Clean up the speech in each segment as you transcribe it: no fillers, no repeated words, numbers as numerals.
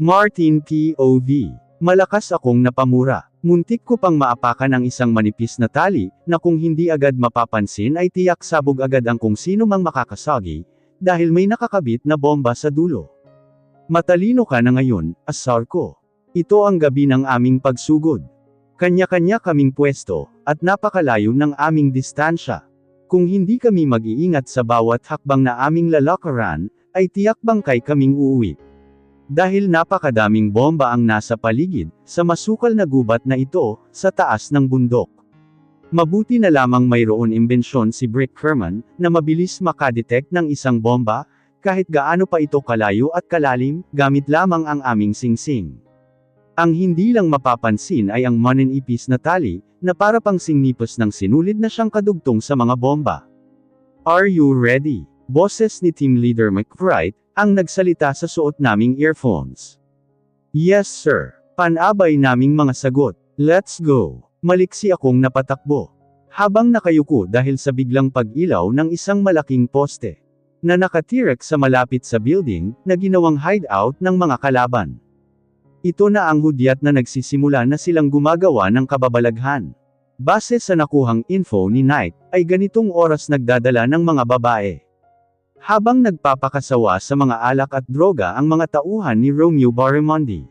Martin POV. Malakas akong napamura. Muntik ko pang maapakan ang isang manipis na tali, na kung hindi agad mapapansin ay tiyak sabog agad ang kung sino mang makakasagi, dahil may nakakabit na bomba sa dulo. Matalino ka na ngayon, asar ko. Ito ang gabi ng aming pagsugod. Kanya-kanya kaming pwesto, at napakalayo ng aming distansya. Kung hindi kami mag-iingat sa bawat hakbang na aming lalakaran, ay tiyak bangkay kaming uuwi. Dahil napakadaming bomba ang nasa paligid, sa masukal na gubat na ito, sa taas ng bundok. Mabuti na lamang mayroon imbensyon si Brick Kerman, na mabilis makadetect ng isang bomba, kahit gaano pa ito kalayo at kalalim, gamit lamang ang aming singsing. Ang hindi lang mapapansin ay ang maninipis na tali, na para pang singnipos ng sinulid na siyang kadugtong sa mga bomba. Are you ready? Boses ni Team Leader McBride, ang nagsalita sa suot naming earphones. Yes sir. Panabay naming mga sagot. Let's go. Maliksi akong napatakbo. Habang nakayuko dahil sa biglang pag-ilaw ng isang malaking poste, na nakatirek sa malapit sa building, na ginawang hideout ng mga kalaban. Ito na ang hudyat na nagsisimula na silang gumagawa ng kababalaghan. Base sa nakuhang info ni Knight, ay ganitong oras nagdadala ng mga babae. Habang nagpapakasawa sa mga alak at droga ang mga tauhan ni Romeo Barramundi.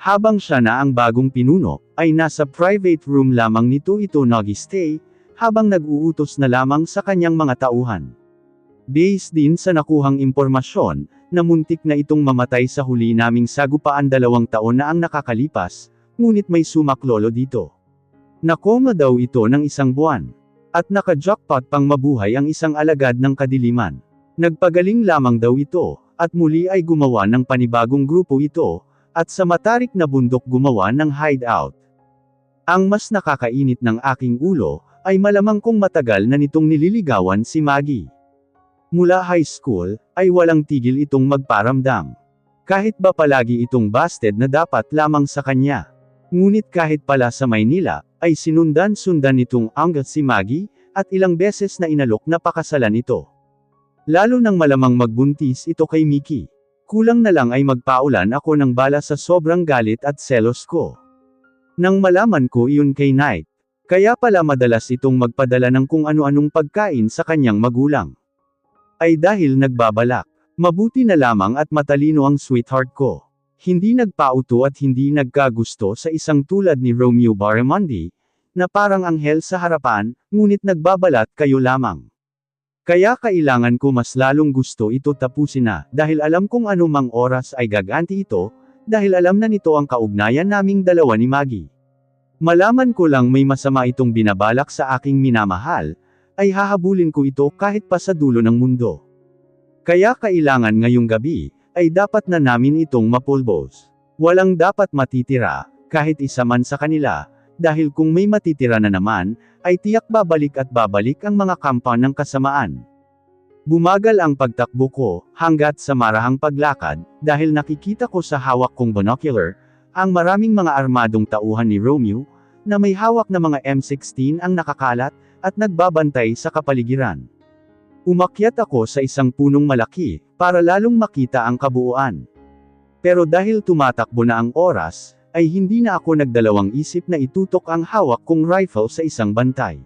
Habang siya na ang bagong pinuno, ay nasa private room lamang nito nag-stay, habang nag-uutos na lamang sa kanyang mga tauhan. Based din sa nakuhang impormasyon, na muntik na itong mamatay sa huli naming sagupaan 2 taon na ang nakakalipas, ngunit may sumaklolo dito. Nakoma daw ito ng 1 buwan. At naka-jackpot pang mabuhay ang isang alagad ng kadiliman. Nagpagaling lamang daw ito, at muli ay gumawa ng panibagong grupo ito, at sa matarik na bundok gumawa ng hideout. Ang mas nakakainit ng aking ulo, ay malamang kung matagal na nitong nililigawan si Maggie. Mula high school, ay walang tigil itong magparamdam. Kahit ba palagi itong busted na dapat lamang sa kanya. Ngunit kahit pala sa Maynila, ay sinundan-sundan nitong anggat si Maggie, at ilang beses na inalok na pakasalan ito. Lalo nang malamang magbuntis ito kay Mickey. Kulang na lang ay magpaulan ako ng bala sa sobrang galit at selos ko. Nang malaman ko iyon kay Knight. Kaya pala madalas itong magpadala ng kung ano-anong pagkain sa kanyang magulang. Ay dahil nagbabalak. Mabuti na lamang at matalino ang sweetheart ko. Hindi nagpauto at hindi nagkagusto sa isang tulad ni Romeo Barramundi, na parang anghel sa harapan, ngunit nagbabalat kayo lamang. Kaya kailangan ko mas lalong gusto ito tapusin na, dahil alam kong anumang oras ay gaganti ito, dahil alam na nito ang kaugnayan naming dalawa ni Maggie. Malaman ko lang may masama itong binabalak sa aking minamahal, ay hahabulin ko ito kahit pa sa dulo ng mundo. Kaya kailangan ngayong gabi, ay dapat na namin itong mapulbos. Walang dapat matitira, kahit isa man sa kanila, dahil kung may matitira na naman, ay tiyak babalik at babalik ang mga kampa ng kasamaan. Bumagal ang pagtakbo ko, hanggat sa marahang paglakad, dahil nakikita ko sa hawak kong binocular, ang maraming mga armadong tauhan ni Romeo, na may hawak na mga M16 ang nakakalat, at nagbabantay sa kapaligiran. Umakyat ako sa isang punong malaki, para lalong makita ang kabuuan. Pero dahil tumatakbo na ang oras, ay hindi na ako nagdalawang isip na itutok ang hawak kong rifle sa isang bantay.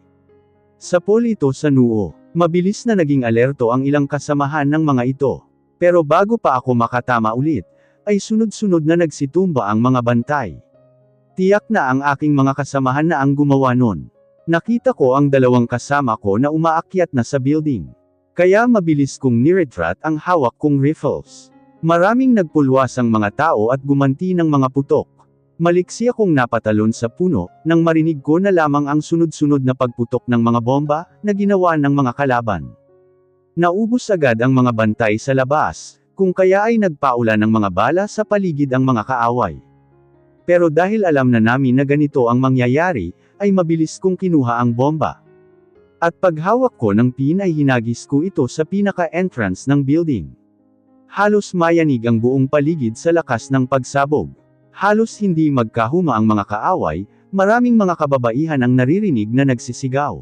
Sapol ito sa noo. Mabilis na naging alerto ang ilang kasamahan ng mga ito. Pero bago pa ako makatama ulit, ay sunod-sunod na nagsitumba ang mga bantay. Tiyak na ang aking mga kasamahan na ang gumawa nun. Nakita ko ang 2 kasama ko na umaakyat na sa building. Kaya mabilis kong niretrat ang hawak kong rifles. Maraming nagpulwas ang mga tao at gumanti ng mga putok. Maliksi akong napatalon sa puno, nang marinig ko na lamang ang sunod-sunod na pagputok ng mga bomba, na ginawa ng mga kalaban. Naubos agad ang mga bantay sa labas, kung kaya ay nagpaulan ng mga bala sa paligid ang mga kaaway. Pero dahil alam na namin na ganito ang mangyayari, ay mabilis kong kinuha ang bomba. At paghawak ko ng pin ay hinagis ko ito sa pinaka-entrance ng building. Halos mayanig ang buong paligid sa lakas ng pagsabog. Halos hindi magkahuma ang mga kaaway, maraming mga kababaihan ang naririnig na nagsisigaw.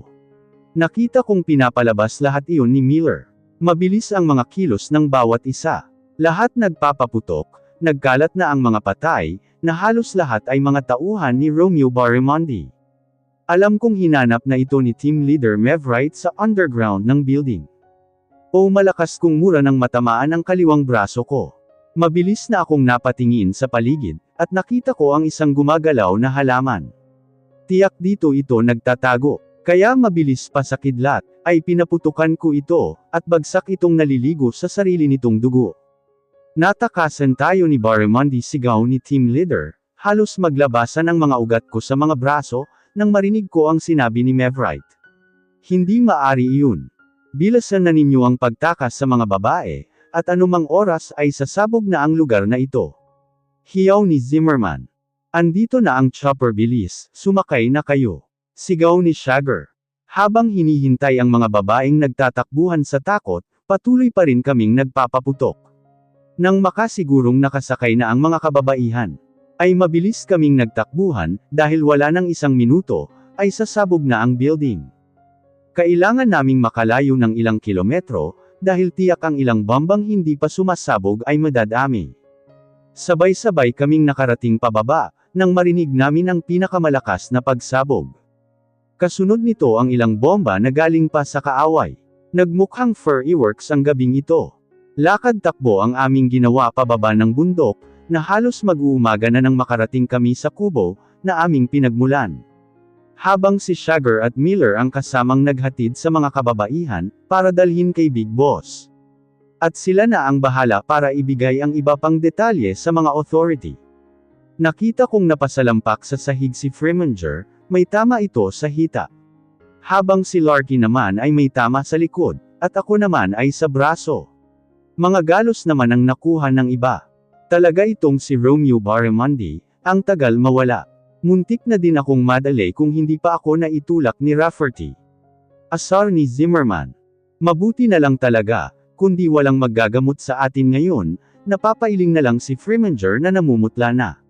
Nakita kong pinapalabas lahat iyon ni Miller. Mabilis ang mga kilos ng bawat isa. Lahat nagpapaputok, nagkalat na ang mga patay, na halos lahat ay mga tauhan ni Romeo Barramundi. Alam kong hinanap na ito ni Team Leader Mevright sa underground ng building. Malakas kong mura nang matamaan ang kaliwang braso ko. Mabilis na akong napatingin sa paligid, at nakita ko ang isang gumagalaw na halaman. Tiyak dito ito nagtatago. Kaya mabilis pa sa kidlat, ay pinaputukan ko ito, at bagsak itong naliligo sa sarili nitong dugo. Natakasan tayo ni Barramundi, sigaw ni Team Leader, halos maglabasan ang mga ugat ko sa mga braso, nang marinig ko ang sinabi ni Mevright. Hindi maari iyon. Bilasan na ninyo ang pagtakas sa mga babae, at anumang oras ay sasabog na ang lugar na ito. Hiyaw ni Zimmerman. Andito na ang chopper, bilis, sumakay na kayo. Sigaw ni Shagger. Habang hinihintay ang mga babaeng nagtatakbuhan sa takot, patuloy pa rin kaming nagpapaputok. Nang makasigurong nakasakay na ang mga kababaihan, ay mabilis kaming nagtakbuhan, dahil wala nang isang minuto, ay sasabog na ang building. Kailangan naming makalayo ng ilang kilometro, dahil tiyak ang ilang bombang hindi pa sumasabog ay madadami. Sabay-sabay kaming nakarating pababa, nang marinig namin ang pinakamalakas na pagsabog. Kasunod nito ang ilang bomba na galing pa sa kaaway. Nagmukhang fireworks ang gabing ito. Lakad-takbo ang aming ginawa pababa ng bundok, na halos mag-uumaga na nang makarating kami sa kubo, na aming pinagmulan. Habang si Shagger at Miller ang kasamang naghatid sa mga kababaihan, para dalhin kay Big Boss. At sila na ang bahala para ibigay ang iba pang detalye sa mga authority. Nakita kong napasalampak sa sahig si Freminger, may tama ito sa hita. Habang si Larky naman ay may tama sa likod, at ako naman ay sa braso. Mga galos naman ang nakuha ng iba. Talaga itong si Romeo Barramundi, ang tagal mawala. Muntik na din akong madali kung hindi pa ako naitulak ni Rafferty. Asar ni Zimmerman. Mabuti na lang talaga, kundi walang maggagamot sa atin ngayon, napapailing na lang si Freminger na namumutla na.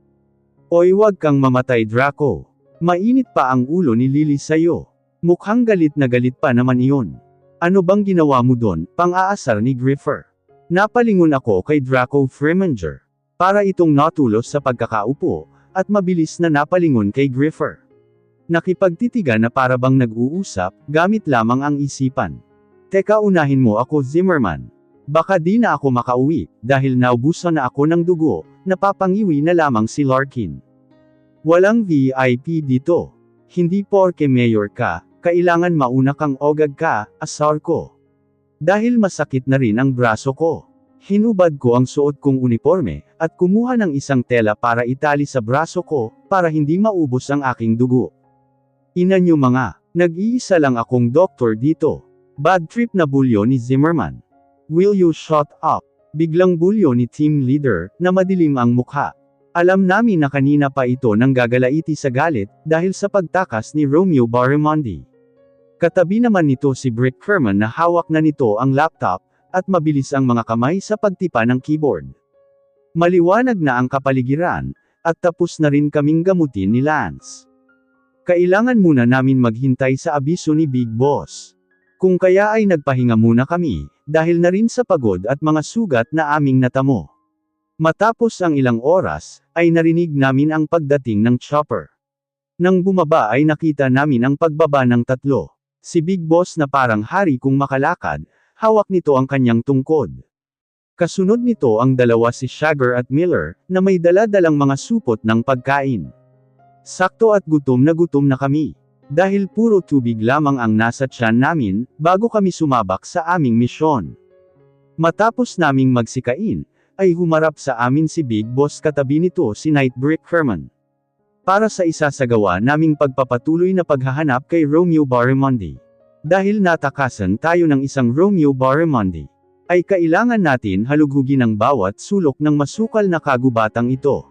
Oy, wag kang mamatay, Draco. Mainit pa ang ulo ni Lily sayo. Mukhang galit na galit pa naman iyon. Ano bang ginawa mo doon, pang-aasar ni Griffer? Napalingon ako kay Draco Freminger. Para itong natulos sa pagkakaupo, at mabilis na napalingon kay Griffer. Nakipagtitigan na para bang nag-uusap, gamit lamang ang isipan. Teka, unahin mo ako, Zimmerman. Baka di na ako makauwi, dahil naubusan na ako ng dugo, napapangiwi na lamang si Larkin. Walang VIP dito. Hindi porke mayor ka, kailangan mauna kang ogag ka, asar ko. Dahil masakit na rin ang braso ko. Hinubad ko ang suot kong uniforme, at kumuha ng isang tela para itali sa braso ko, para hindi maubos ang aking dugo. Ina nyo mga, nag-iisa lang akong doktor dito. Bad trip na bulyo ni Zimmerman. Will you shut up? Biglang bulyo ni team leader, na madilim ang mukha. Alam namin na kanina pa ito nang gagalaiti sa galit, dahil sa pagtakas ni Romeo Barramundi. Katabi naman nito si Brick Kerman na hawak na nito ang laptop, at mabilis ang mga kamay sa pagtipa ng keyboard. Maliwanag na ang kapaligiran, at tapos na rin kaming gamutin ni Lance. Kailangan muna namin maghintay sa abiso ni Big Boss. Kung kaya ay nagpahinga muna kami, dahil na rin sa pagod at mga sugat na aming natamo. Matapos ang ilang oras, ay narinig namin ang pagdating ng chopper. Nang bumaba ay nakita namin ang pagbaba ng tatlo. Si Big Boss na parang hari kung makalakad, hawak nito ang kanyang tungkod. Kasunod nito ang dalawa si Shagger at Miller, na may dala-dalang mga supot ng pagkain. Sakto at gutom na kami. Dahil puro tubig lamang ang nasa tiyan namin, bago kami sumabak sa aming misyon. Matapos naming magsikain, ay humarap sa amin si Big Boss, katabi nito si Nightbrick Kerman. Para sa isasagawa naming pagpapatuloy na paghahanap kay Romeo Barramundi. Dahil natakasan tayo ng isang Romeo Barramundi, ay kailangan natin halughugin ang bawat sulok ng masukal na kagubatang ito.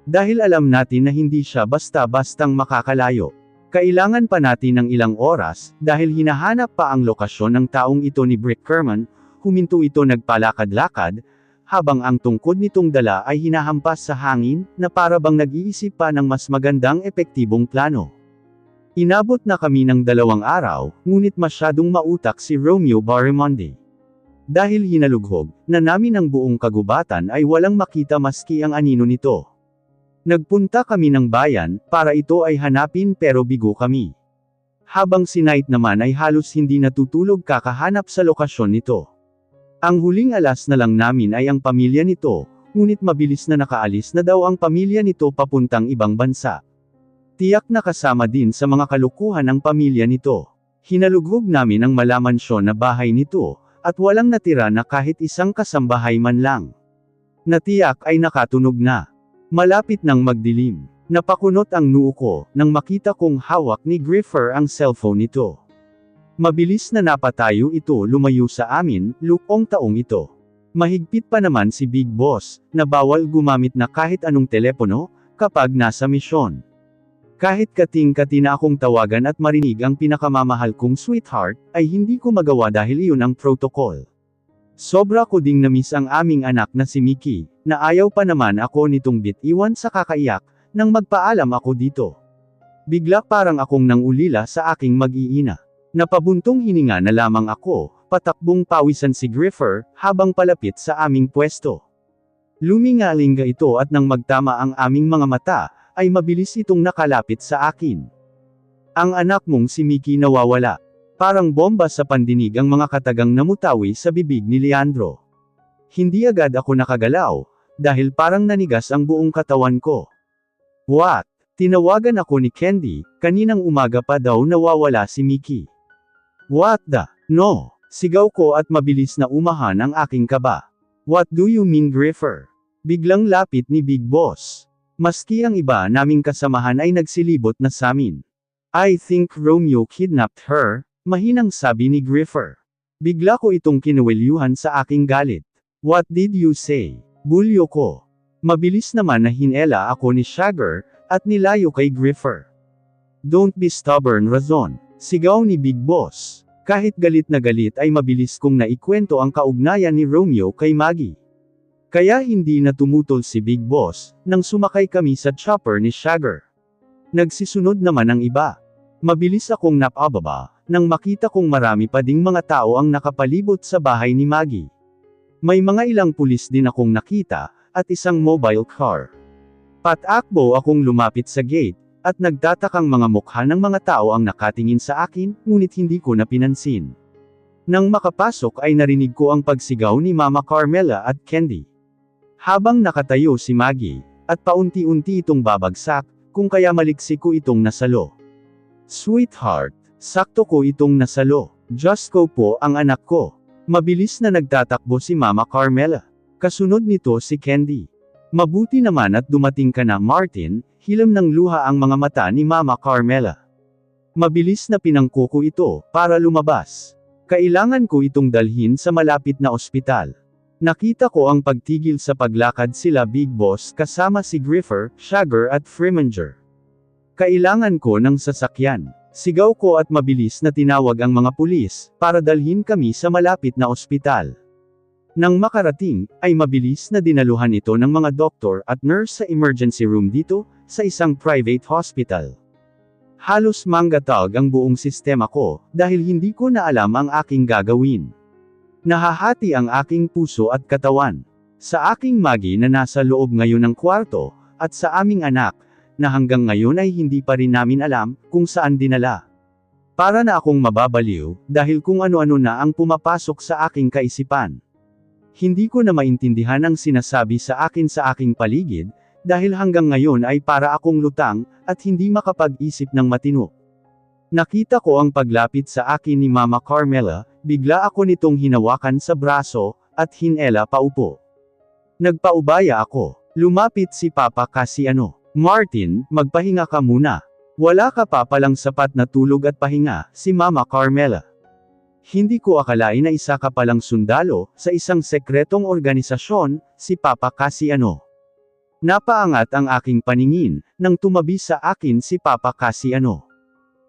Dahil alam natin na hindi siya basta-bastang makakalayo. Kailangan pa natin ng ilang oras, dahil hinahanap pa ang lokasyon ng taong ito ni Brick Kerman, huminto ito nagpalakad-lakad, habang ang tungkod nitong dala ay hinahampas sa hangin, na para bang nag-iisip pa ng mas magandang epektibong plano. Inabot na kami ng 2 araw, ngunit masyadong mautak si Romeo Barramundi. Dahil hinalughog na namin ang buong kagubatan ay walang makita maski ang anino nito. Nagpunta kami ng bayan, para ito ay hanapin pero bigo kami. Habang si Knight naman ay halos hindi natutulog kakahanap sa lokasyon nito. Ang huling alas na lang namin ay ang pamilya nito, ngunit mabilis na nakaalis na daw ang pamilya nito papuntang ibang bansa. Tiyak na kasama din sa mga kalukuhan ang pamilya nito. Hinalughog namin ang malamansyon na bahay nito, at walang natira na kahit isang kasambahay man lang. Natiyak ay nakatunog na. Malapit nang magdilim. Napakunot ang noo ko, nang makita kong hawak ni Griffer ang cellphone nito. Mabilis na napatayo ito lumayo sa amin, lukong taong ito. Mahigpit pa naman si Big Boss, na bawal gumamit na kahit anong telepono, kapag nasa misyon. Kahit kating-kati na akong tawagan at marinig ang pinakamamahal kong sweetheart, ay hindi ko magawa dahil iyon ang protocol. Sobra ko ding namiss ang aming anak na si Mickey, na ayaw pa naman ako nitong bitiwan sa kakaiyak, nang magpaalam ako dito. Bigla parang akong nangulila sa aking mag-iina. Napabuntong hininga na lamang ako, patakbong pawisan si Griffer, habang palapit sa aming pwesto. Lumingalinga ito at nang magtama ang aming mga mata, ay mabilis itong nakalapit sa akin. Ang anak mong si Mickey nawawala. Parang bomba sa pandinig ang mga katagang namutawi sa bibig ni Leandro. Hindi agad ako nakagalaw, dahil parang nanigas ang buong katawan ko. What? Tinawagan ako ni Candy, kaninang umaga pa daw nawawala si Mickey. What the? No! Sigaw ko at mabilis na umahan ang aking kaba. What do you mean Griffer? Biglang lapit ni Big Boss. Maski ang iba naming kasamahan ay nagsilibot na samin. I think Romeo kidnapped her. Mahinang sabi ni Griffer. Bigla ko itong kinuwelyuhan sa aking galit. What did you say? Bulyo ko. Mabilis naman na hinela ako ni Shagger, at nilayo kay Griffer. Don't be stubborn Razon. Sigaw ni Big Boss. Kahit galit na galit ay mabilis kong naikwento ang kaugnayan ni Romeo kay Maggie. Kaya hindi na tumutol si Big Boss, nang sumakay kami sa chopper ni Shagger. Nagsisunod naman ang iba. Mabilis akong napababa, nang makita kong marami pa ding mga tao ang nakapalibot sa bahay ni Maggie. May mga ilang pulis din akong nakita, at isang mobile car. Patakbo akong lumapit sa gate, at nagtatakang mga mukha ng mga tao ang nakatingin sa akin, ngunit hindi ko na pinansin. Nang makapasok ay narinig ko ang pagsigaw ni Mama Carmela at Candy. Habang nakatayo si Maggie, at paunti-unti itong babagsak, kung kaya maliksi ko itong nasalo. Sweetheart, sakto ko itong nasalo. Diyos ko po ang anak ko. Mabilis na nagtatakbo si Mama Carmela. Kasunod nito si Candy. Mabuti naman at dumating ka na Martin, hilam ng luha ang mga mata ni Mama Carmela. Mabilis na pinangkuko ito, para lumabas. Kailangan ko itong dalhin sa malapit na ospital. Nakita ko ang pagtigil sa paglakad sila Big Boss kasama si Griffer, Shagger at Freminger. Kailangan ko ng sasakyan. Sigaw ko at mabilis na tinawag ang mga pulis, para dalhin kami sa malapit na ospital. Nang makarating, ay mabilis na dinaluhan ito ng mga doktor at nurse sa emergency room dito, sa isang private hospital. Halos manggatag ang buong sistema ko, dahil hindi ko na alam ang aking gagawin. Nahahati ang aking puso at katawan. Sa aking Maggie na nasa loob ngayon ng kwarto, at sa aming anak, na hanggang ngayon ay hindi pa rin namin alam, kung saan dinala. Para na akong mababaliw, dahil kung ano-ano na ang pumapasok sa aking kaisipan. Hindi ko na maintindihan ang sinasabi sa aking paligid, dahil hanggang ngayon ay para akong lutang, at hindi makapag-isip ng matino. Nakita ko ang paglapit sa akin ni Mama Carmela, bigla ako nitong hinawakan sa braso, at hinela paupo. Nagpaubaya ako. Lumapit si Papa Casiano. Martin, magpahinga ka muna. Wala ka pa palang sapat na tulog at pahinga, si Mama Carmela. Hindi ko akalain na isa ka palang sundalo, sa isang sekretong organisasyon, si Papa Casiano. Napaangat ang aking paningin, nang tumabi sa akin si Papa Casiano.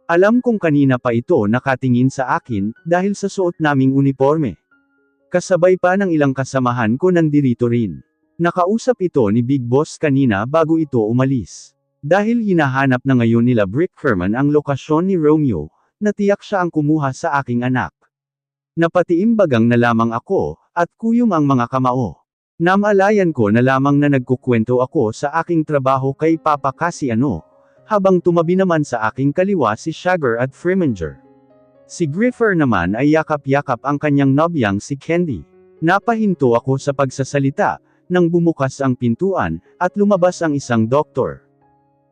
Alam kong kanina pa ito nakatingin sa akin, dahil sa suot naming uniforme. Kasabay pa ng ilang kasamahan ko nandirito rin. Nakausap ito ni Big Boss kanina bago ito umalis. Dahil hinahanap na ngayon nila Brick Herman ang lokasyon ni Romeo, natiyak siya ang kumuha sa aking anak. Napatiimbagang na lamang ako, at kuyom ang mga kamao. Namalayan ko na lamang na nagkukwento ako sa aking trabaho kay Papa Cassiano, habang tumabi naman sa aking kaliwa si Shagger at Freminger. Si Griffer naman ay yakap-yakap ang kanyang nobyang si Candy. Napahinto ako sa pagsasalita, nang bumukas ang pintuan, at lumabas ang isang doktor.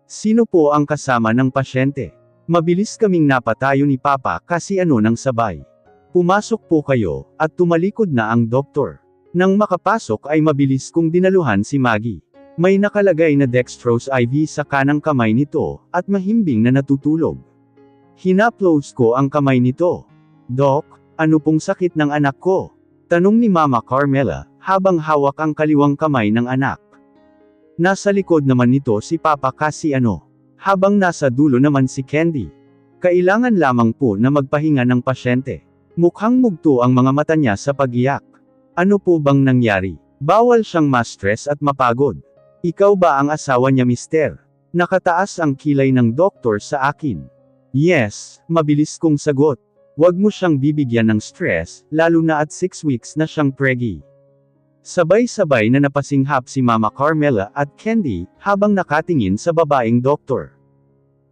Sino po ang kasama ng pasyente? Mabilis kaming napatayo ni Papa Cassiano ng sabay. Pumasok po kayo, at tumalikod na ang doktor. Nang makapasok ay mabilis kong dinaluhan si Maggie. May nakalagay na dextrose IV sa kanang kamay nito, at mahimbing na natutulog. Hinaplos ko ang kamay nito. Dok, ano pong sakit ng anak ko? Tanong ni Mama Carmela, habang hawak ang kaliwang kamay ng anak. Nasa likod naman nito si Papa Cassiano. Habang nasa dulo naman si Candy. Kailangan lamang po na magpahinga ng pasyente. Mukhang mugto ang mga mata niya sa pag-iyak. Ano po bang nangyari? Bawal siyang ma-stress at mapagod. Ikaw ba ang asawa niya, mister? Nakataas ang kilay ng doktor sa akin. Yes, mabilis kong sagot. Huwag mo siyang bibigyan ng stress, lalo na at 6 weeks na siyang preggy. Sabay-sabay na napasinghap si Mama Carmela at Candy, habang nakatingin sa babaeng doktor.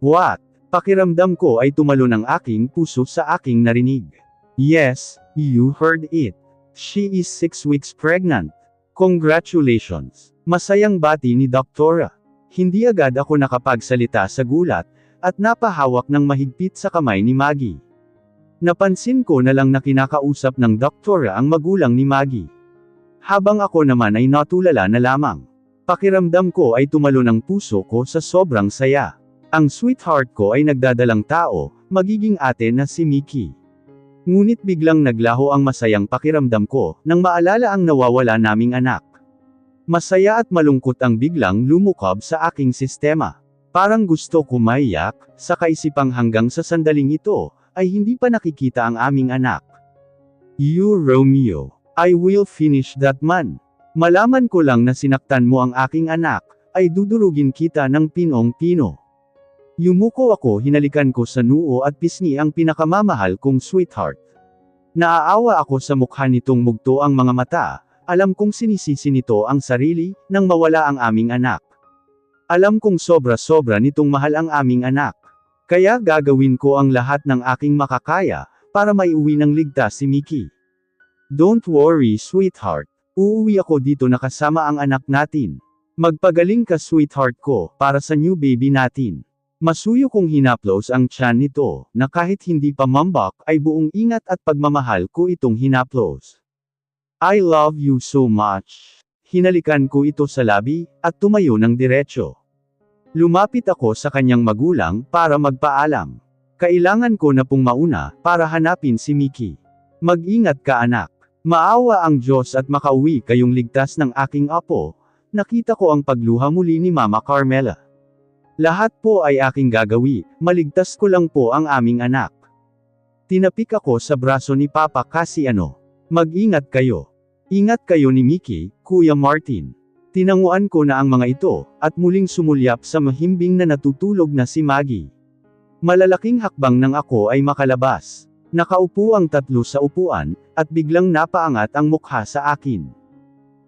What? Pakiramdam ko ay tumalo ng aking puso sa aking narinig. Yes, you heard it. She is 6 weeks pregnant. Congratulations! Masayang bati ni Doktora. Hindi agad ako nakapagsalita sa gulat, at napahawak ng mahigpit sa kamay ni Maggie. Napansin ko na lang na kinakausap ng doktora ang magulang ni Maggie. Habang ako naman ay natulala na lamang. Pakiramdam ko ay tumalo ng puso ko sa sobrang saya. Ang sweetheart ko ay nagdadalang tao, magiging ate na si Mickey. Ngunit biglang naglaho ang masayang pakiramdam ko, nang maalala ang nawawala naming anak. Masaya at malungkot ang biglang lumukob sa aking sistema. Parang gusto ko maiyak, sa kaisipang hanggang sa sandaling ito, ay hindi pa nakikita ang aming anak. You Romeo, I will finish that man. Malaman ko lang na sinaktan mo ang aking anak, ay dudurugin kita ng pinong-pino. Yumuko ako, hinalikan ko sa noo at pisngi ang pinakamamahal kong sweetheart. Naaawa ako sa mukha nitong mugto ang mga mata, alam kong sinisisi nito ang sarili, nang mawala ang aming anak. Alam kong sobra-sobra nitong mahal ang aming anak. Kaya gagawin ko ang lahat ng aking makakaya, para maiuwi ng ligtas si Mickey. Don't worry, sweetheart. Uuwi ako dito na kasama ang anak natin. Magpagaling ka, sweetheart ko, para sa new baby natin. Masuyo kong hinaplos ang tiyan nito, na kahit hindi pa mambak ay buong ingat at pagmamahal ko itong hinaplos. I love you so much. Hinalikan ko ito sa labi, at tumayo ng diretsyo. Lumapit ako sa kanyang magulang, para magpaalam. Kailangan ko na pong mauna, para hanapin si Mickey. Mag-ingat ka, anak. Maawa ang Diyos at makauwi kayong ligtas ng aking apo. Nakita ko ang pagluha muli ni Mama Carmela. Lahat po ay aking gagawi, maligtas ko lang po ang aming anak. Tinapik ako sa braso ni Papa Cassiano. Mag-ingat kayo. Ingat kayo ni Mickey, Kuya Martin. Tinanguan ko na ang mga ito, at muling sumulyap sa mahimbing na natutulog na si Maggie. Malalaking hakbang nang ako ay makalabas. Nakaupo ang tatlo sa upuan, at biglang napaangat ang mukha sa akin.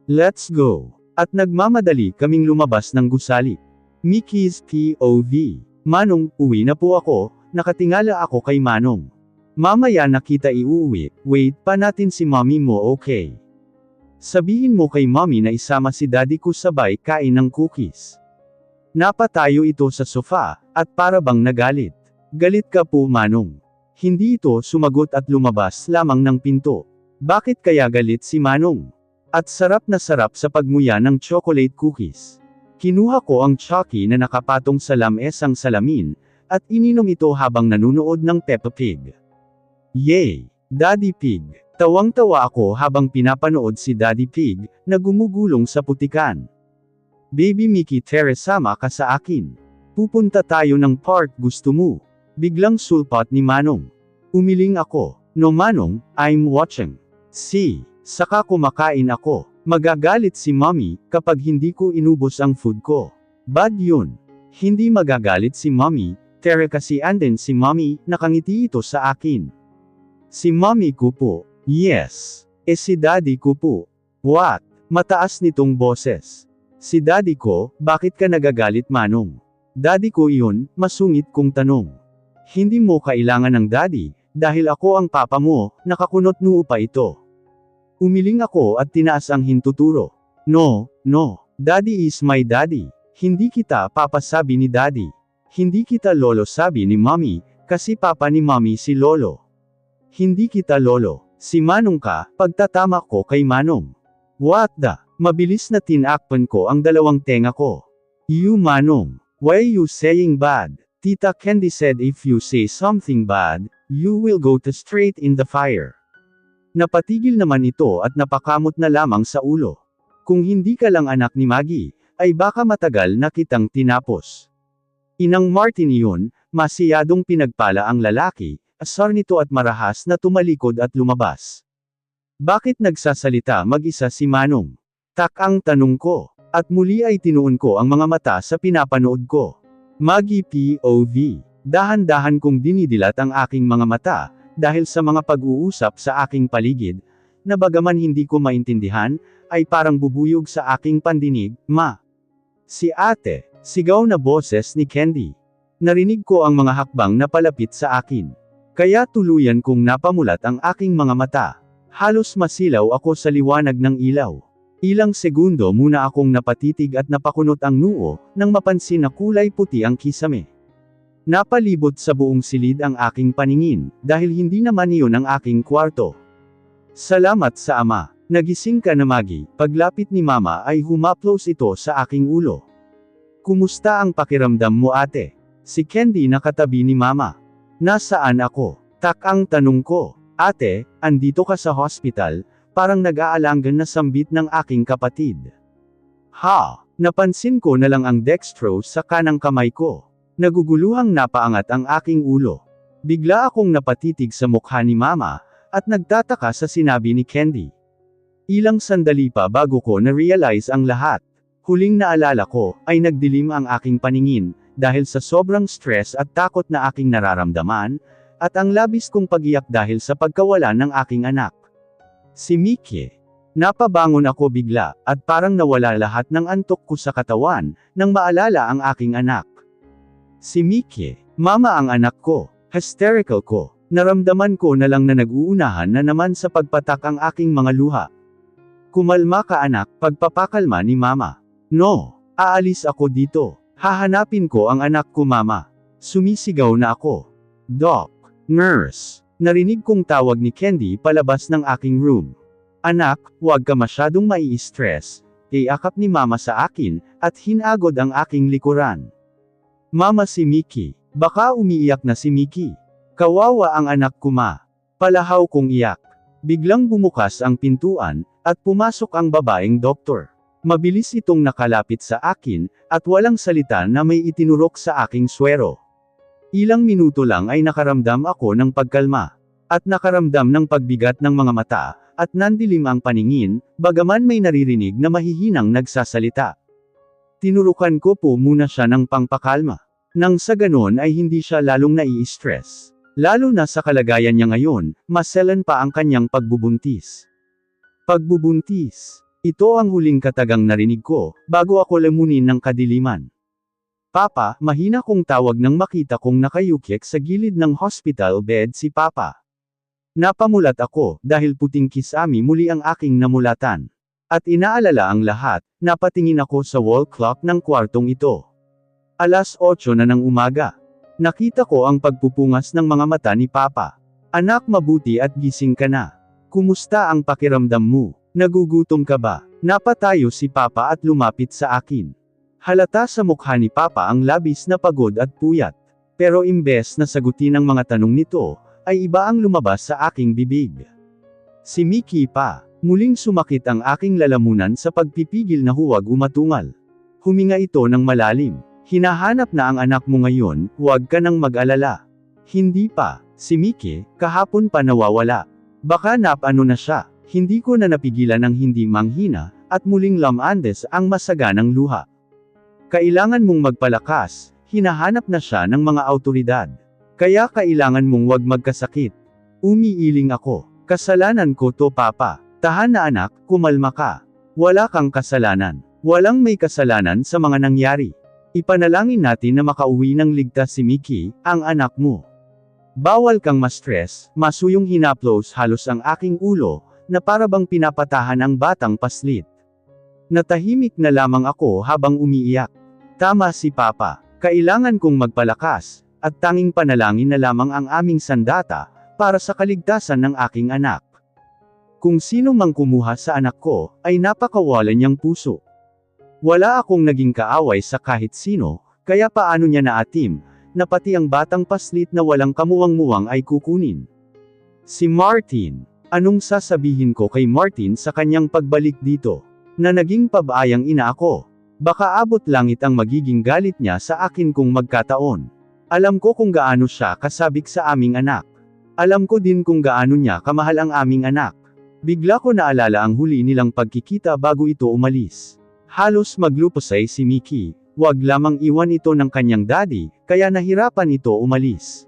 Let's go! At nagmamadali kaming lumabas ng gusali. Mickey's POV. Manong, uwi na po ako, nakatingala ako kay Manong. Mamaya na kita iuwi, wait pa natin si mommy mo, okay? Sabihin mo kay mommy na isama si daddy ko sabay kain ng cookies. Napatayo ito sa sofa, at para bang nagalit. Galit ka po, Manong. Hindi ito sumagot at lumabas lamang ng pinto. Bakit kaya galit si Manong? At sarap na sarap sa pagmuya ng chocolate cookies. Kinuha ko ang Chucky na nakapatong sa lamesang salamin, at ininom ito habang nanunood ng Peppa Pig. Yay! Daddy Pig! Tawang-tawa ako habang pinapanood si Daddy Pig, na gumugulong sa putikan. Baby Mickey, sama ka sa akin. Pupunta tayo ng park, gusto mo? Biglang sulpat ni Manong. Umiling ako. No Manong, I'm watching. See, saka kumakain ako. Magagalit si mommy, kapag hindi ko inubos ang food ko. Bad yun. Hindi magagalit si mommy, kasi andin si mommy, nakangiti ito sa akin. Si mommy ko po. Yes. Si daddy ko po. What? Mataas nitong boses. Si daddy ko, bakit ka nagagalit manong? Daddy ko iyon, masungit kong tanong. Hindi mo kailangan ng daddy, dahil ako ang papa mo, nakakunot noo pa ito. Umiling ako at tinaas ang hintuturo. No, no, daddy is my daddy. Hindi kita papa sabi ni daddy. Hindi kita lolo sabi ni mommy, kasi papa ni mommy si lolo. Hindi kita lolo. Si Manong ka, pagtatama ko kay Manong. What the? Mabilis na tinakpan ko ang dalawang tenga ko. You Manong, why are you saying bad? Tita Candy said if you say something bad, you will go to straight in the fire. Napatigil naman ito at napakamot na lamang sa ulo. Kung hindi ka lang anak ni Maggie, ay baka matagal na kitang tinapos. Inang Martin iyon, masyadong pinagpala ang lalaki, asar nito at marahas na tumalikod at lumabas. Bakit nagsasalita mag-isa si Manong? Tak ang tanong ko, at muli ay tinuon ko ang mga mata sa pinapanood ko. Maggie POV. Dahan-dahan kong dinidilat ang aking mga mata, dahil sa mga pag-uusap sa aking paligid, na bagaman hindi ko maintindihan, ay parang bubuyog sa aking pandinig, ma. Si ate, sigaw na boses ni Candy. Narinig ko ang mga hakbang na palapit sa akin. Kaya tuluyan kong napamulat ang aking mga mata. Halos masilaw ako sa liwanag ng ilaw. Ilang segundo muna akong napatitig at napakunot ang noo, nang mapansin na kulay puti ang kisame. Napalibot sa buong silid ang aking paningin, dahil hindi naman iyon ang aking kwarto. Salamat sa ama. Nagising ka na Maggie. Paglapit ni mama ay humaplos ito sa aking ulo. Kumusta ang pakiramdam mo ate? Si Candy nakatabi ni mama. Nasaan ako? Tak ang tanong ko. Ate, andito ka sa hospital, parang nag-aalanggan na sambit ng aking kapatid. Ha? Napansin ko na lang ang dextrose sa kanang kamay ko. Naguguluhang napaangat ang aking ulo. Bigla akong napatitig sa mukha ni mama, at nagtataka sa sinabi ni Candy. Ilang sandali pa bago ko na-realize ang lahat. Huling naalala ko, ay nagdilim ang aking paningin, dahil sa sobrang stress at takot na aking nararamdaman, at ang labis kong pagiyak dahil sa pagkawala ng aking anak. Si Mickey. Napabangon ako bigla, at parang nawala lahat ng antok ko sa katawan, nang maalala ang aking anak. Si Mickey. Mama ang anak ko. Hysterical ko. Naramdaman ko na lang na nag-uunahan na naman sa pagpatak ang aking mga luha. Kumalma ka anak, pagpapakalma ni mama. No, aalis ako dito. Hahanapin ko ang anak ko mama. Sumisigaw na ako. Doc. Nurse. Narinig kong tawag ni Candy palabas ng aking room. Anak, huwag ka masyadong mai-stress. Iakap ni mama sa akin, at hinagod ang aking likuran. Mama si Mickey. Baka umiiyak na si Mickey. Kawawa ang anak ko ma. Palahaw kong iyak. Biglang bumukas ang pintuan, at pumasok ang babaeng doktor. Mabilis itong nakalapit sa akin, at walang salita na may itinurok sa aking swero. Ilang minuto lang ay nakaramdam ako ng pagkalma. At nakaramdam ng pagbigat ng mga mata, at nandilim ang paningin, bagaman may naririnig na mahihinang nagsasalita. Tinurukan ko po muna siya ng pangpakalma. Nang sa ganon ay hindi siya lalong nai-stress. Lalo na sa kalagayan niya ngayon, maselan pa ang kanyang pagbubuntis. Pagbubuntis. Ito ang huling katagang narinig ko, bago ako lamunin ng kadiliman. Papa, mahina kong tawag nang makita kong nakayukyek sa gilid ng hospital bed si Papa. Napamulat ako, dahil puting kisami muli ang aking namulatan. At inaalala ang lahat, napatingin ako sa wall clock ng kwartong ito. 8:00 na ng umaga. Nakita ko ang pagpupungas ng mga mata ni Papa. Anak mabuti at gising ka na. Kumusta ang pakiramdam mo? Nagugutom ka ba? Napatayo si Papa at lumapit sa akin. Halata sa mukha ni Papa ang labis na pagod at puyat. Pero imbes na sagutin ang mga tanong nito, ay iba ang lumabas sa aking bibig. Si Mickey pa. Muling sumakit ang aking lalamunan sa pagpipigil na huwag umatungal. Huminga ito ng malalim. Hinahanap na ang anak mo ngayon, huwag ka nang mag-alala. Hindi pa. Si Mickey, kahapon pa nawawala. Baka napano na siya. Hindi ko na napigilan ang hindi manghina, at muling lamandes ang masaganang luha. Kailangan mong magpalakas, hinahanap na siya ng mga awtoridad. Kaya kailangan mong wag magkasakit. Umiiling ako. Kasalanan ko to papa. Tahan na anak, kumalma ka. Wala kang kasalanan. Walang may kasalanan sa mga nangyari. Ipanalangin natin na makauwi ng ligtas si Mickey, ang anak mo. Bawal kang ma-stress, masuyong hinaplos halos ang aking ulo, na para bang pinapatahan ang batang paslit. Natahimik na lamang ako habang umiiyak. Tama si Papa, kailangan kong magpalakas, at tanging panalangin na lamang ang aming sandata, para sa kaligtasan ng aking anak. Kung sino mang kumuha sa anak ko, ay napakawalan niyang puso. Wala akong naging kaaway sa kahit sino, kaya paano niya naatim, na pati ang batang paslit na walang kamuwang-muwang ay kukunin. Si Martin. Anong sasabihin ko kay Martin sa kanyang pagbalik dito? Na naging pabayang ina ako. Baka abot langit ang magiging galit niya sa akin kung magkataon. Alam ko kung gaano siya kasabik sa aming anak. Alam ko din kung gaano niya kamahal ang aming anak. Bigla ko naalala ang huli nilang pagkikita bago ito umalis. Halos maglupasay si Mickey. Wag lamang iwan ito ng kanyang daddy, kaya nahirapan ito umalis.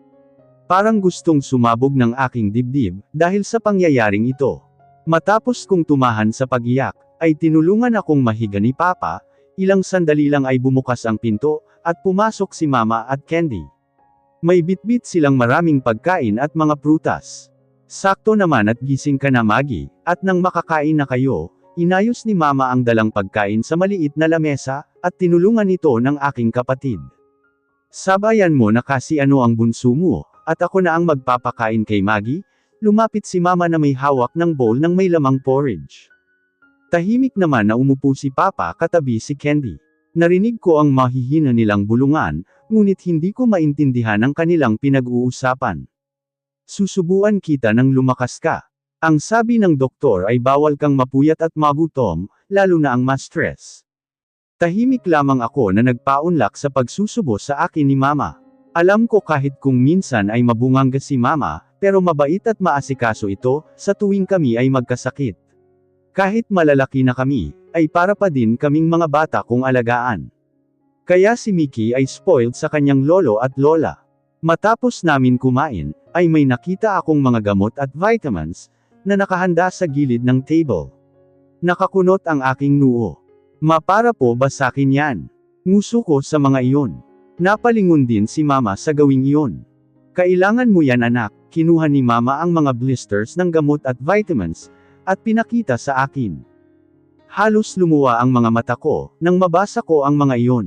Parang gustong sumabog ng aking dibdib, dahil sa pangyayaring ito. Matapos kong tumahan sa pag-iyak, ay tinulungan akong mahiga ni Papa, ilang sandali lang ay bumukas ang pinto, at pumasok si Mama at Candy. May bitbit silang maraming pagkain at mga prutas. Sakto naman at gising ka na Maggie, at nang makakain na kayo, inayos ni Mama ang dalang pagkain sa maliit na lamesa, at tinulungan ito ng aking kapatid. Sabayan mo na kasi ano ang bunso mo, at ako na ang magpapakain kay Maggie. Lumapit si Mama na may hawak ng bowl ng may lamang porridge. Tahimik naman na umupo si Papa katabi si Candy. Narinig ko ang mahihina nilang bulungan, ngunit hindi ko maintindihan ang kanilang pinag-uusapan. Susubuan kita nang lumakas ka. Ang sabi ng doktor ay bawal kang mapuyat at magutom, lalo na ang ma-stress. Tahimik lamang ako na nagpaunlak sa pagsusubo sa akin ni Mama. Alam ko kahit kung minsan ay mabunganga si Mama, pero mabait at maasikaso ito, sa tuwing kami ay magkasakit. Kahit malalaki na kami, ay para pa din kaming mga bata kong alagaan. Kaya si Mickey ay spoiled sa kanyang lolo at lola. Matapos namin kumain, ay may nakita akong mga gamot at vitamins, na nakahanda sa gilid ng table. Nakakunot ang aking noo. Mapara po ba sakin yan? Nguso ko sa mga iyon. Napalingon din si Mama sa gawing iyon. Kailangan mo yan anak, kinuha ni Mama ang mga blisters ng gamot at vitamins, at pinakita sa akin. Halos lumuwa ang mga mata ko, nang mabasa ko ang mga iyon.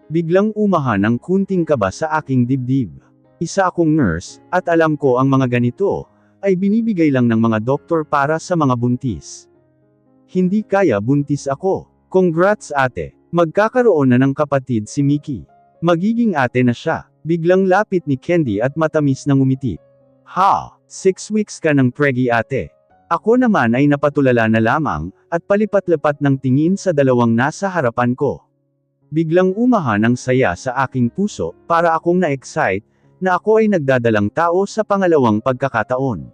Biglang umahan ang kunting kaba sa aking dibdib. Isa akong nurse, at alam ko ang mga ganito, ay binibigay lang ng mga doktor para sa mga buntis. Hindi kaya buntis ako. Congrats ate, magkakaroon na ng kapatid si Mickey. Magiging ate na siya. Biglang lapit ni Candy at matamis na ngumiti. Ha, 6 weeks ka ng preggy ate. Ako naman ay napatulala na lamang, at palipat-lipat ng tingin sa dalawang nasa harapan ko. Biglang umahan ang saya sa aking puso, para akong na-excite, na ako ay nagdadalang tao sa pangalawang pagkakataon.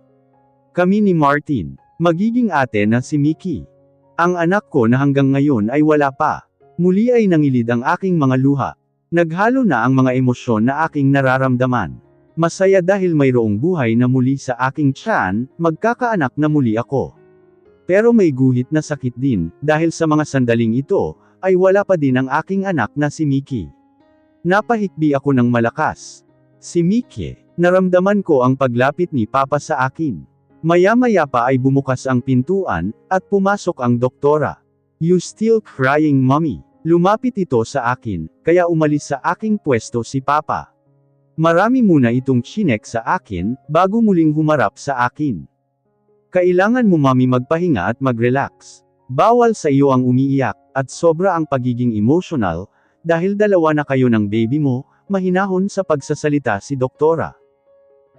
Kami ni Martin, magiging ate na si Mickey. Ang anak ko na hanggang ngayon ay wala pa. Muli ay nangilid ang aking mga luha. Naghalo na ang mga emosyon na aking nararamdaman. Masaya dahil mayroong buhay na muli sa aking tiyan, magkakaanak na muli ako. Pero may guhit na sakit din, dahil sa mga sandaling ito, ay wala pa din ang aking anak na si Mickey. Napahikbi ako ng malakas. Si Mickey, naramdaman ko ang paglapit ni Papa sa akin. Maya-maya pa ay bumukas ang pintuan, at pumasok ang doktora. You still crying mommy? Lumapit ito sa akin, kaya umalis sa aking pwesto si Papa. Marami muna itong chinek sa akin, bago muling humarap sa akin. Kailangan mo mami magpahinga at mag-relax. Bawal sa iyo ang umiiyak, at sobra ang pagiging emotional, dahil dalawa na kayo ng baby mo, mahinahon sa pagsasalita si doktora.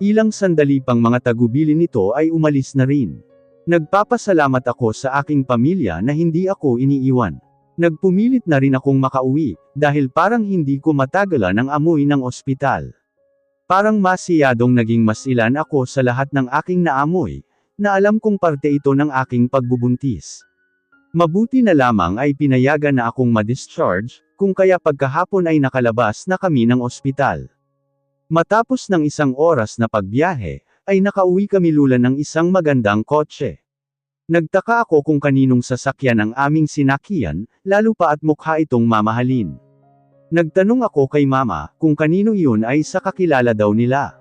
Ilang sandali pang mga tagubilin nito ay umalis na rin. Nagpapasalamat ako sa aking pamilya na hindi ako iniiwan. Nagpumilit na rin akong makauwi, dahil parang hindi ko matagalan ang amoy ng ospital. Parang masiyadong naging masilan ako sa lahat ng aking naamoy, na alam kong parte ito ng aking pagbubuntis. Mabuti na lamang ay pinayagan na akong ma-discharge, kung kaya pagkahapon ay nakalabas na kami ng ospital. Matapos ng 1 oras na pagbiyahe, ay nakauwi kami lula ng isang magandang kotse. Nagtaka ako kung kaninong sasakyan ang aming sinakyan, lalo pa at mukha itong mamahalin. Nagtanong ako kay mama, kung kanino iyon ay sa kakilala daw nila.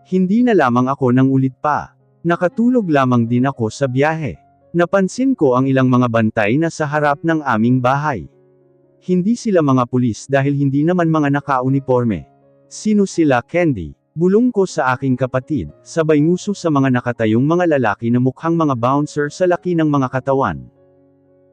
Hindi na lamang ako nang ulit pa. Nakatulog lamang din ako sa biyahe. Napansin ko ang ilang mga bantay na sa harap ng aming bahay. Hindi sila mga pulis dahil hindi naman mga naka-uniforme. Sino sila, Candy? Bulong ko sa aking kapatid, sabay nguso sa mga nakatayong mga lalaki na mukhang mga bouncer sa laki ng mga katawan.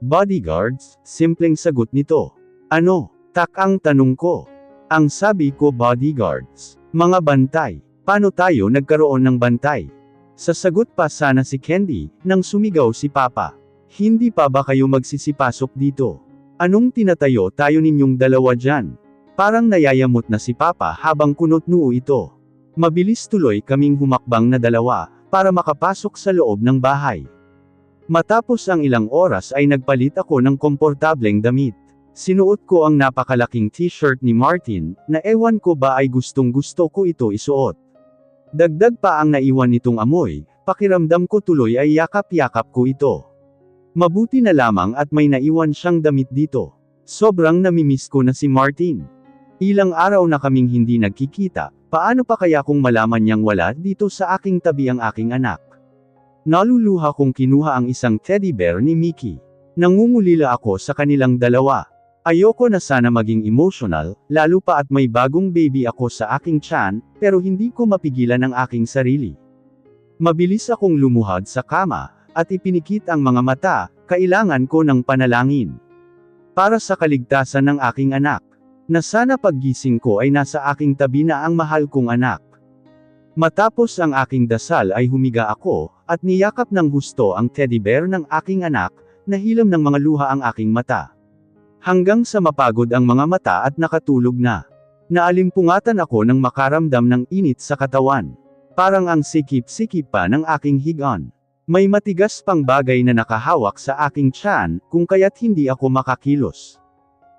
Bodyguards, simpleng sagot nito. Ano? Tak ang tanong ko. Ang sabi ko bodyguards. Mga bantay. Paano tayo nagkaroon ng bantay? Sasagot pa sana si Candy, nang sumigaw si Papa. Hindi pa ba kayo magsisipasok dito? Anong tinatayo tayo ninyong dalawa dyan? Parang nayayamot na si Papa habang kunot noo ito. Mabilis tuloy kaming humakbang na dalawa, para makapasok sa loob ng bahay. Matapos ang ilang oras ay nagpalit ako ng komportableng damit. Sinuot ko ang napakalaking t-shirt ni Martin, na ewan ko ba ay gustong-gusto ko ito isuot. Dagdag pa ang naiwan nitong amoy, pakiramdam ko tuloy ay yakap-yakap ko ito. Mabuti na lamang at may naiwan siyang damit dito. Sobrang namimiss ko na si Martin. Ilang araw na kaming hindi nagkikita, paano pa kaya kung malaman niyang wala dito sa aking tabi ang aking anak? Naluluha kong kinuha ang isang teddy bear ni Mickey. Nangungulila ako sa kanilang dalawa. Ayoko na sana maging emotional, lalo pa at may bagong baby ako sa aking tiyan, pero hindi ko mapigilan ang aking sarili. Mabilis akong lumuhad sa kama, at ipinikit ang mga mata, kailangan ko ng panalangin. Para sa kaligtasan ng aking anak. Na sana paggising ko ay nasa aking tabi na ang mahal kong anak. Matapos ang aking dasal ay humiga ako, at niyakap ng husto ang teddy bear ng aking anak, nahilam ng mga luha ang aking mata. Hanggang sa mapagod ang mga mata at nakatulog na. Naalimpungatan ako nang makaramdam ng init sa katawan. Parang ang sikip-sikip pa ng aking higaan. May matigas pang bagay na nakahawak sa aking tiyan, kung kaya't hindi ako makakilos.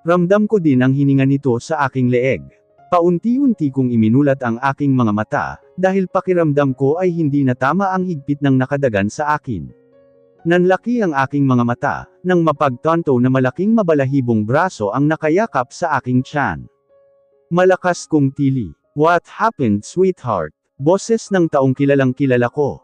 Ramdam ko din ang hininga nito sa aking leeg. Paunti-unti kong iminulat ang aking mga mata, dahil pakiramdam ko ay hindi na tama ang higpit ng nakadagan sa akin. Nanlaki ang aking mga mata, nang mapagtanto na malaking mabalahibong braso ang nakayakap sa aking tiyan. Malakas kong tili. What happened, sweetheart? Boses ng taong kilalang kilala ko.